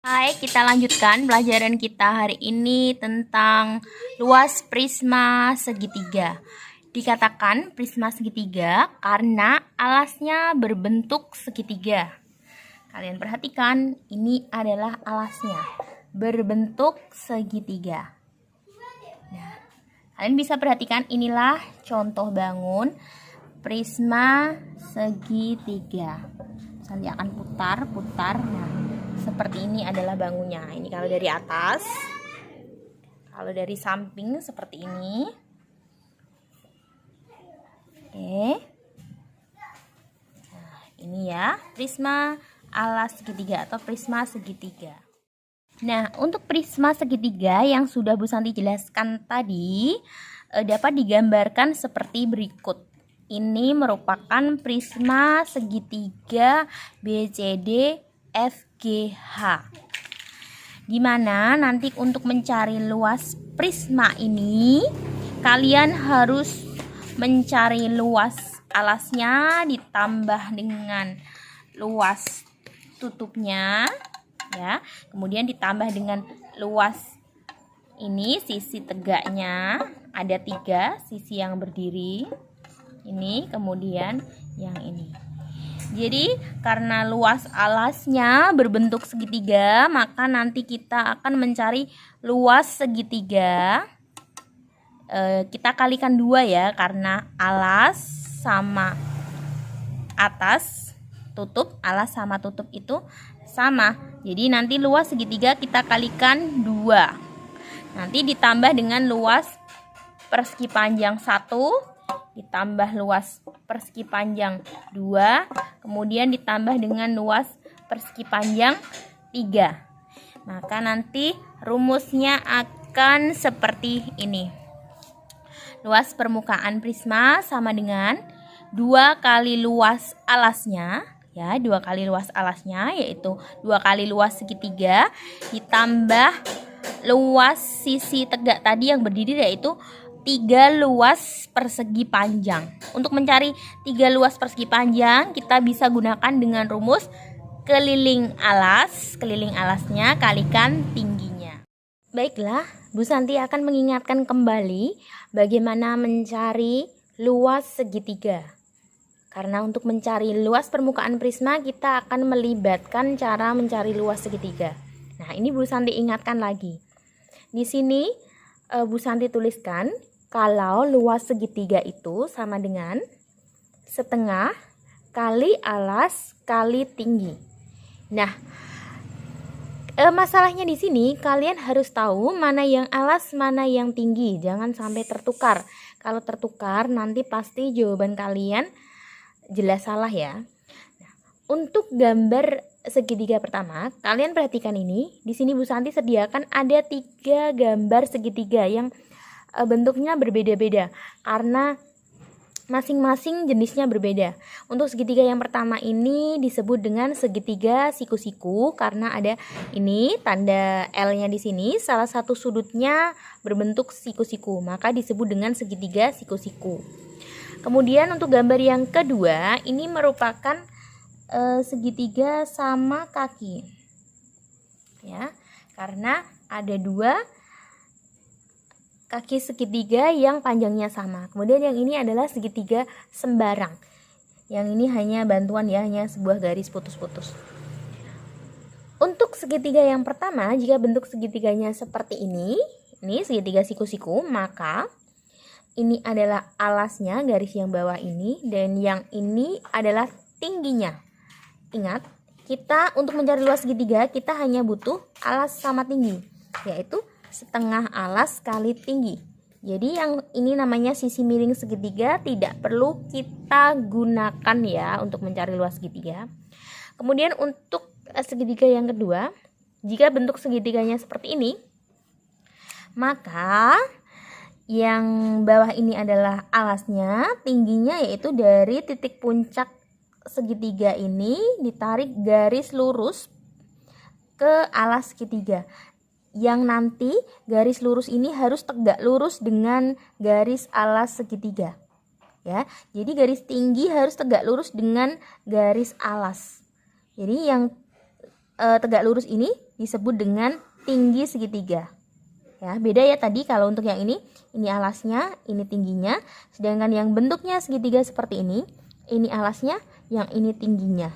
Hai, kita lanjutkan pelajaran kita hari ini tentang luas prisma segitiga. Dikatakan prisma segitiga karena alasnya berbentuk segitiga. Kalian perhatikan, ini adalah alasnya, berbentuk segitiga. Nah, kalian bisa perhatikan, inilah contoh bangun prisma segitiga. Nanti akan putar. Nah, seperti ini adalah bangunnya. Ini kalau dari atas, kalau dari samping seperti ini. Oke. Nah, ini ya prisma alas segitiga atau prisma segitiga. Nah, untuk prisma segitiga yang sudah Bu Santi jelaskan tadi dapat digambarkan seperti berikut. Ini merupakan prisma segitiga BCD FGH. Dimana nanti untuk mencari luas prisma ini, kalian harus mencari luas alasnya ditambah dengan luas tutupnya, ya. Kemudian ditambah dengan luas ini sisi tegaknya, ada 3 sisi yang berdiri. Ini kemudian yang ini. Jadi karena luas alasnya berbentuk segitiga, maka nanti kita akan mencari luas segitiga. Kita kalikan 2 ya, karena alas sama atas tutup, alas sama tutup itu sama. Jadi nanti luas segitiga kita kalikan 2. Nanti ditambah dengan luas persegi panjang 1, ditambah luas persegi panjang 2, kemudian ditambah dengan luas persegi panjang 3. Maka nanti rumusnya akan seperti ini. Luas permukaan prisma sama dengan 2 kali luas alasnya, ya, 2 kali luas alasnya, yaitu 2 kali luas segitiga ditambah luas sisi tegak tadi yang berdiri, yaitu 3 luas persegi panjang. Untuk mencari 3 luas persegi panjang, kita bisa gunakan dengan rumus keliling alasnya kalikan tingginya. Baiklah, Bu Santi akan mengingatkan kembali bagaimana mencari luas segitiga. Karena untuk mencari luas permukaan prisma, kita akan melibatkan cara mencari luas segitiga. Nah, ini Bu Santi ingatkan lagi. Di sini Bu Santi tuliskan kalau luas segitiga itu sama dengan setengah kali alas kali tinggi. Nah, masalahnya di sini kalian harus tahu mana yang alas, mana yang tinggi. Jangan sampai tertukar. Kalau tertukar nanti pasti jawaban kalian jelas salah ya. Nah, untuk gambar segitiga pertama, kalian perhatikan ini. Di sini Bu Santi sediakan ada 3 gambar segitiga yang bentuknya berbeda-beda karena masing-masing jenisnya berbeda. Untuk segitiga yang pertama ini disebut dengan segitiga siku-siku karena ada ini tanda L-nya di sini, salah satu sudutnya berbentuk siku-siku, maka disebut dengan segitiga siku-siku. Kemudian untuk gambar yang kedua ini merupakan segitiga sama kaki. Ya, karena ada 2 kaki segitiga yang panjangnya sama. Kemudian yang ini adalah segitiga sembarang. Yang ini hanya bantuan ya, hanya sebuah garis putus-putus. Untuk segitiga yang pertama, jika bentuk segitiganya seperti ini segitiga siku-siku, maka ini adalah alasnya, garis yang bawah ini, dan yang ini adalah tingginya. Ingat, kita untuk mencari luas segitiga, kita hanya butuh alas sama tinggi, yaitu setengah alas kali tinggi. Jadi yang ini namanya sisi miring segitiga, tidak perlu kita gunakan ya untuk mencari luas segitiga. Kemudian untuk segitiga yang kedua, jika bentuk segitiganya seperti ini, maka yang bawah ini adalah alasnya, tingginya yaitu dari titik puncak segitiga ini ditarik garis lurus ke alas segitiga. Yang nanti garis lurus ini harus tegak lurus dengan garis alas segitiga. Ya, jadi garis tinggi harus tegak lurus dengan garis alas. Jadi yang tegak lurus ini disebut dengan tinggi segitiga. Ya, beda ya tadi kalau untuk yang ini alasnya, ini tingginya. Sedangkan yang bentuknya segitiga seperti ini alasnya, yang ini tingginya.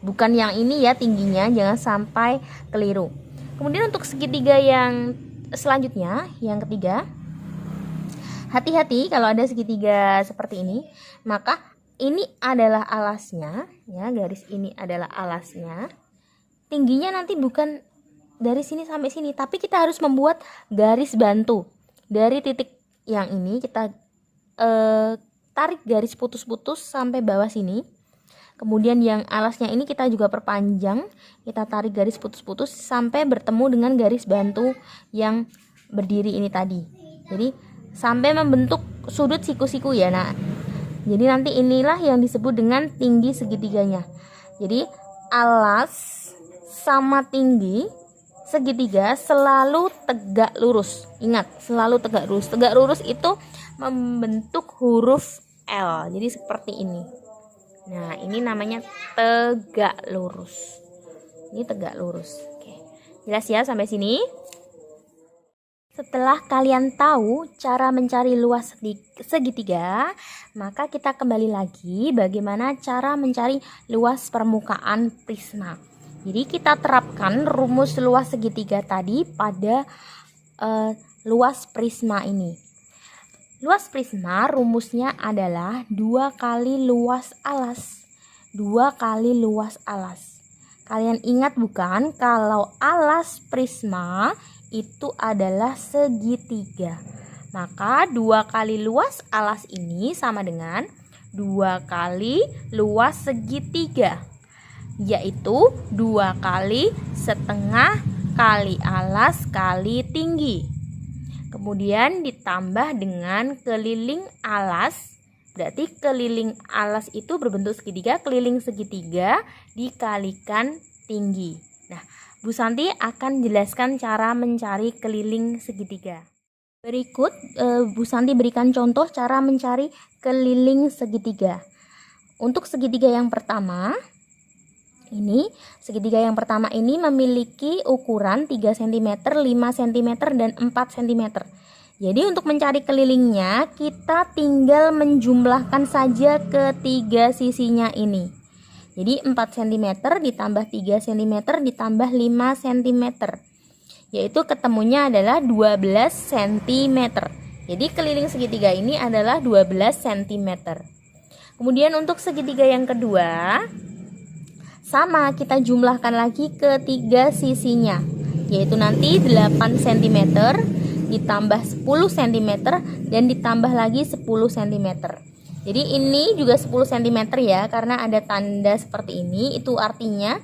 Bukan yang ini ya tingginya, jangan sampai keliru. Kemudian untuk segitiga yang selanjutnya, yang ketiga, hati-hati kalau ada segitiga seperti ini, maka ini adalah alasnya, ya, garis ini adalah alasnya. Tingginya nanti bukan dari sini sampai sini, tapi kita harus membuat garis bantu. Dari titik yang ini kita tarik garis putus-putus sampai bawah sini. Kemudian yang alasnya ini kita juga perpanjang, kita tarik garis putus-putus sampai bertemu dengan garis bantu yang berdiri ini tadi. Jadi sampai membentuk sudut siku-siku ya. Nah, jadi nanti inilah yang disebut dengan tinggi segitiganya. Jadi alas sama tinggi segitiga selalu tegak lurus. Ingat, selalu tegak lurus. Tegak lurus itu membentuk huruf L. Jadi seperti ini. Nah, ini namanya tegak lurus. Ini tegak lurus. Oke. Jelas ya sampai sini? Setelah kalian tahu cara mencari luas segitiga, maka kita kembali lagi bagaimana cara mencari luas permukaan prisma. Jadi kita terapkan rumus luas segitiga tadi pada luas prisma ini. Luas prisma rumusnya adalah 2 kali luas alas. 2 kali luas alas. Kalian ingat bukan kalau alas prisma itu adalah segitiga. Maka 2 kali luas alas ini sama dengan 2 kali luas segitiga, yaitu 2 kali setengah kali alas kali tinggi. Kemudian ditambah dengan keliling alas. Berarti keliling alas itu berbentuk segitiga, keliling segitiga dikalikan tinggi. Nah, Bu Santi akan jelaskan cara mencari keliling segitiga. Berikut Bu Santi berikan contoh cara mencari keliling segitiga. Untuk segitiga yang pertama, segitiga yang pertama ini memiliki ukuran 3 cm, 5 cm, dan 4 cm. Jadi untuk mencari kelilingnya, kita tinggal menjumlahkan saja ketiga sisinya ini. Jadi 4 cm ditambah 3 cm ditambah 5 cm. Yaitu ketemunya adalah 12 cm. Jadi keliling segitiga ini adalah 12 cm. Kemudian untuk segitiga yang kedua, sama, kita jumlahkan lagi ketiga sisinya, yaitu nanti 8 cm ditambah 10 cm dan ditambah lagi 10 cm. Jadi ini juga 10 cm ya, karena ada tanda seperti ini. Itu artinya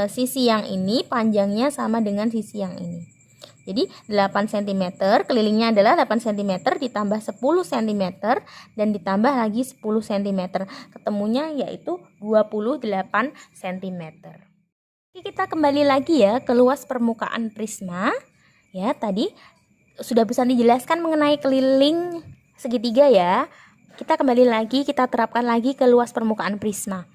sisi yang ini panjangnya sama dengan sisi yang ini. Jadi 8 cm, kelilingnya adalah 8 cm ditambah 10 cm dan ditambah lagi 10 cm. Ketemunya yaitu 28 cm. Oke, kita kembali lagi ya ke luas permukaan prisma. Ya, tadi sudah bisa dijelaskan mengenai keliling segitiga ya. Kita kembali lagi, kita terapkan lagi ke luas permukaan prisma.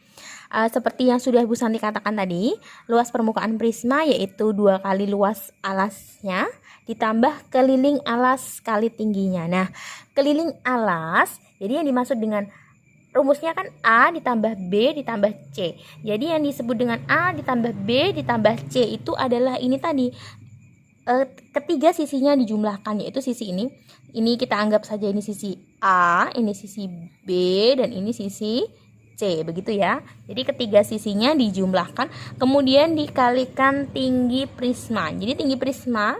Seperti yang sudah Bu Santi katakan tadi, luas permukaan prisma yaitu 2 kali luas alasnya ditambah keliling alas kali tingginya. Nah, keliling alas, jadi yang dimaksud dengan rumusnya kan A ditambah B ditambah C. Jadi yang disebut dengan A ditambah B ditambah C itu adalah ini tadi, ketiga sisinya dijumlahkan, yaitu sisi ini. Ini kita anggap saja ini sisi A, ini sisi B, dan ini sisi C, begitu ya. Jadi ketiga sisinya dijumlahkan, kemudian dikalikan tinggi prisma. Jadi tinggi prisma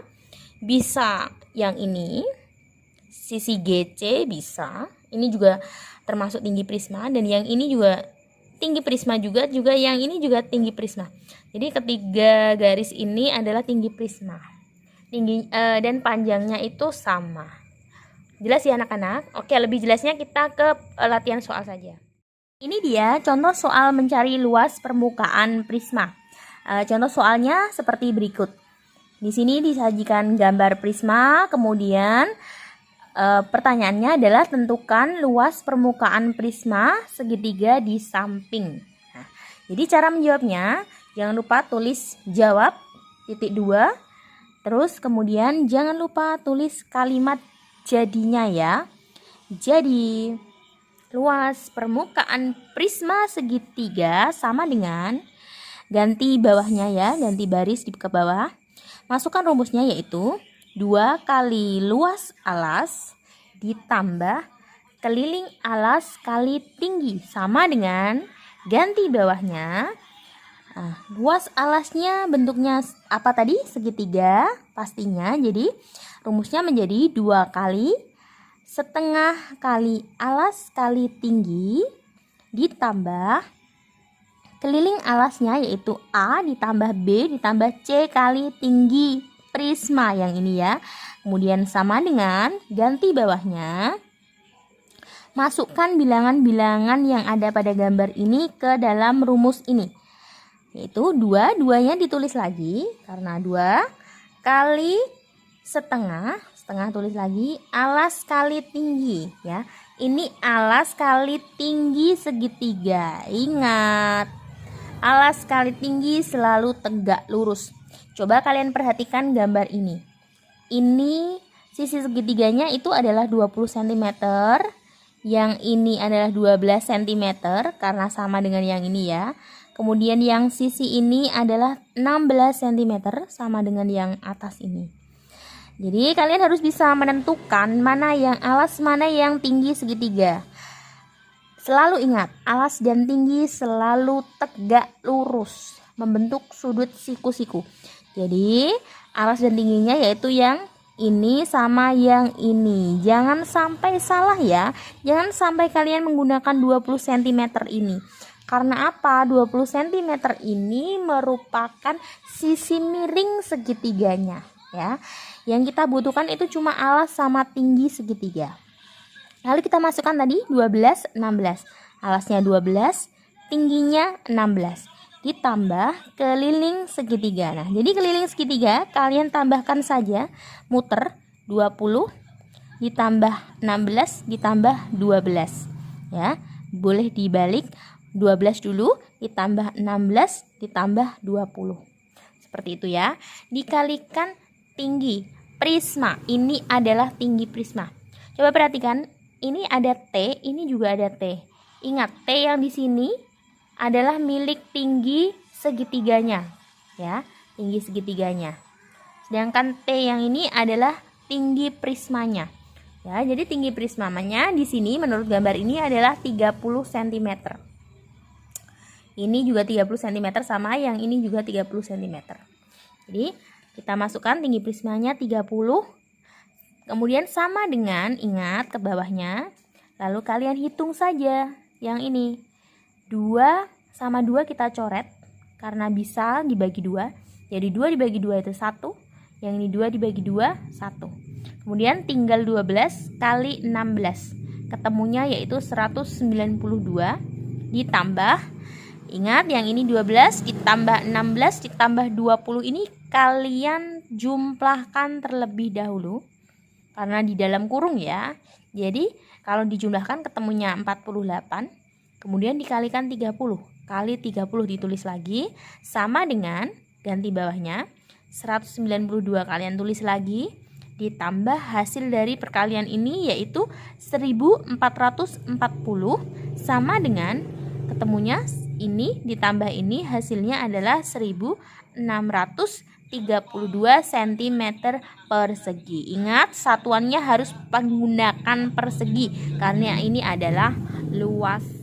bisa yang ini, sisi GC bisa. Ini juga termasuk tinggi prisma, dan yang ini juga tinggi prisma juga yang ini juga tinggi prisma. Jadi ketiga garis ini adalah tinggi prisma. Tinggi dan panjangnya itu sama. Jelas ya anak-anak? Oke, lebih jelasnya kita ke latihan soal saja. Ini dia contoh soal mencari luas permukaan prisma. Contoh soalnya seperti berikut. Di sini disajikan gambar prisma, kemudian pertanyaannya adalah tentukan luas permukaan prisma segitiga di samping. Nah, jadi cara menjawabnya Jangan lupa tulis jawab titik 2. Terus kemudian jangan lupa tulis kalimat jadinya ya. Jadi luas permukaan prisma segitiga sama dengan, ganti bawahnya ya, ganti baris di ke bawah. Masukkan rumusnya yaitu 2 kali luas alas ditambah keliling alas kali tinggi sama dengan, ganti bawahnya. Luas alasnya bentuknya apa tadi? Segitiga pastinya. Jadi rumusnya menjadi 2 kali setengah kali alas kali tinggi ditambah keliling alasnya yaitu A ditambah B ditambah C kali tinggi prisma yang ini ya. Kemudian sama dengan, ganti bawahnya. Masukkan bilangan-bilangan yang ada pada gambar ini ke dalam rumus ini. Yaitu 2, 2-nya ditulis lagi karena 2 kali setengah tulis lagi, alas kali tinggi ya. Ini alas kali tinggi segitiga. Ingat, alas kali tinggi selalu tegak lurus. Coba kalian perhatikan gambar ini. Ini sisi segitiganya itu adalah 20 cm. Yang ini adalah 12 cm karena sama dengan yang ini ya. Kemudian yang sisi ini adalah 16 cm sama dengan yang atas ini. Jadi kalian harus bisa menentukan mana yang alas, mana yang tinggi segitiga. Selalu ingat, alas dan tinggi selalu tegak lurus, membentuk sudut siku-siku. Jadi alas dan tingginya yaitu yang ini sama yang ini. Jangan sampai salah ya. Jangan sampai kalian menggunakan 20 cm ini. Karena apa? 20 cm ini merupakan sisi miring segitiganya ya. Yang kita butuhkan itu cuma alas sama tinggi segitiga. Lalu kita masukkan tadi 12, 16. Alasnya 12, tingginya 16. Ditambah keliling segitiga. Nah, jadi keliling segitiga kalian tambahkan saja, muter 20 ditambah 16 ditambah 12 ya. Boleh dibalik, 12 dulu ditambah 16 ditambah 20. Seperti itu ya. Dikalikan tinggi prisma. Ini adalah tinggi prisma. Coba perhatikan, ini ada T, ini juga ada T. Ingat, T yang di sini adalah milik tinggi segitiganya ya, tinggi segitiganya. Sedangkan T yang ini adalah tinggi prismanya. Ya, jadi tinggi prismanya di sini menurut gambar ini adalah 30 cm. Ini juga 30 cm sama yang ini juga 30 cm. Jadi kita masukkan tinggi prismanya 30. Kemudian sama dengan, ingat ke bawahnya. Lalu kalian hitung saja yang ini. 2 sama 2 kita coret karena bisa dibagi 2. Jadi 2 dibagi 2 itu 1. Yang ini 2 dibagi 2, 1. Kemudian tinggal 12 kali 16. Ketemunya yaitu 192 ditambah, ingat yang ini 12 ditambah 16 ditambah 20 ini kalian jumlahkan terlebih dahulu karena di dalam kurung ya. Jadi kalau dijumlahkan ketemunya 48. Kemudian dikalikan 30 kali 30 ditulis lagi sama dengan, ganti bawahnya 192 kalian tulis lagi ditambah hasil dari perkalian ini yaitu 1440 sama dengan, ketemunya ini ditambah ini hasilnya adalah 1632 cm persegi. Ingat, satuannya harus menggunakan persegi karena ini adalah luas